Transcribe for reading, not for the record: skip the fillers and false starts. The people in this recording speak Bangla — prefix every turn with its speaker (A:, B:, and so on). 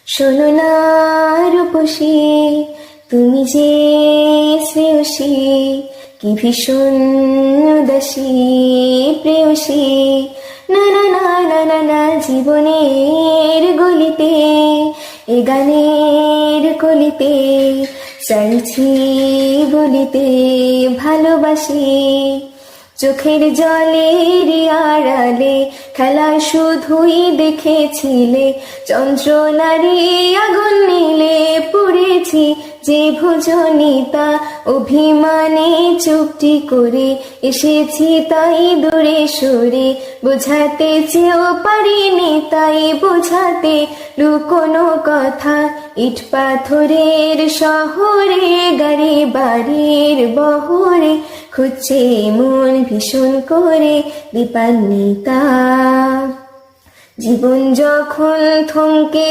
A: শোনো না রূপসী, তুমি যে শ্রেয়সী, কি ভীষণ উদাসী প্রেয়সী। না না না না না না, জীবনের গলিতে এ গানের কলিতে চাইছি বলিতে ভালোবাসি। চোখের জলের আড়ালে খেলা শুধুই দেখেছিলে, যন্ত্রণারে আগুন নিলে পুড়েছি যে ভোজনিতা। অভিমানে চুপটি করে এসেছি তাই দূরে সরে, বোঝাতে চেয়েও পারিনি তাই বোঝাতে লুকোনো কথা। ইট পাথরের শহরে গাড়ি বাড়ির বহরে খুঁজছে মন ভীষণ করে দীপান্বিতা। জীবন যখন থমকে